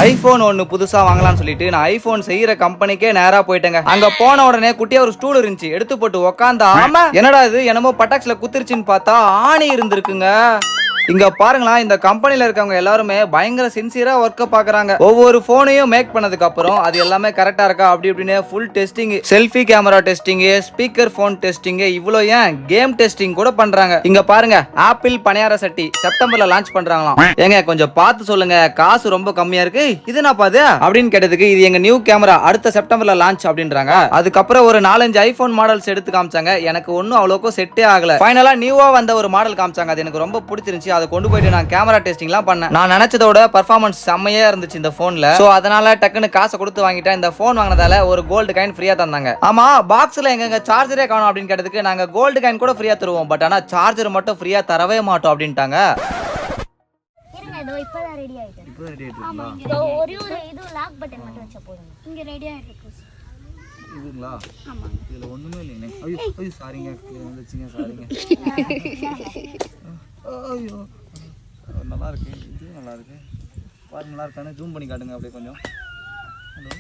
IPhone ஒன்னு புதுசா வாங்கலாம்னு சொல்லிட்டு நான் ஐபோன் செய்யற கம்பெனிக்கே நேரா போயிட்டேங்க. அங்க போன உடனே குட்டியா ஒரு ஸ்டூல் இருந்துச்சு, எடுத்து போட்டு உக்காந்தா என்னடா இது என்னமோ பட்டாக்ஸ்ல குத்திருச்சுன்னு பார்த்தா ஆணி இருந்திருக்குங்க. இங்க பாருங்களா, இந்த கம்பெனில இருக்கவங்க எல்லாருமே பயங்கர சின்சியரா ஒர்க்க பாக்குறாங்க. ஒவ்வொரு போனையும் மேக் பண்ணதுக்கு அப்புறம் அது எல்லாமே கரெக்டா இருக்கா அப்படி இப்படின்னு full testing, selfie camera testing, speaker phone testing, இவ்வளோ ஏன் கேம் டெஸ்டிங் கூட பண்றாங்க. இங்க பாருங்க, ஆப்பிள் பணியார சட்டி செப்டம்பர்ல லான்ச் பண்றாங்களாம். ஏங்க கொஞ்சம் பார்த்து சொல்லுங்க, காசு ரொம்ப கம்மியா இருக்கு, இது என்னப்பா அது அப்படின்னு கேட்டதுக்கு இது எங்க நியூ கேமரா அடுத்த செப்டம்பர்ல லான்ச் அப்படின்றாங்க. அதுக்கப்புறம் ஒரு 4-5 ஐபோன் மாடல்ஸ் எடுத்து காமிச்சாங்க. எனக்கு ஒன்னும் அவ்வளோக்கும் செட்டே ஆகல. ஃபைனலா நியூவா வந்த ஒரு மாடல் காமிச்சாங்க, அது எனக்கு ரொம்ப பிடிச்சிருந்துச்சு. அதை கொண்டு போயிட்டு நான் கேமரா டெஸ்டிங்லாம் பண்ணேன். நான் நினைச்சதோட பர்ஃபார்மன்ஸ் செம்மையா இருந்துச்சு இந்த போன்ல. சோ அதனால டக்குன்னு காசை கொடுத்து வாங்கிட்டேன். இந்த போன் வாங்கினதால ஒரு கோல்டு காயின் ஃப்ரீயா தந்தாங்க. ஆமா, பாக்ஸ்ல எங்க சார்ஜரே காணோம் அப்படின்னு கேட்டதுக்கு நாங்க கோல்டு காயின் கூட ஃப்ரீயா தருவோம், பட் ஆனா சார்ஜர் மட்டும் ஃப்ரீயா தரவே மாட்டோம் அப்படின்ட்டாங்க. இப்பதான் ரெடி ஆயிட்டு. இப்போ ரெடி ஆயிட்டுங்களா? ஒரே ஒரு இது லாக் பட்டன் மட்டும் வச்சா போதும். இங்க ரெடி ஆயிட்டு. இதுங்களா? ஆமா. இதுல ஒண்ணுமே இல்லைங்க. ஐயோ ஐயோ சாரிங்க, வந்துச்சுங்க, சாரிங்க. ஐயோ நல்லா இருக்கு, இது நல்லா இருக்கு. பாருங்க, நல்லா இருக்கானே. ஜூம் பண்ணி காட்டுங்க அப்படியே கொஞ்சம். ஹலோ.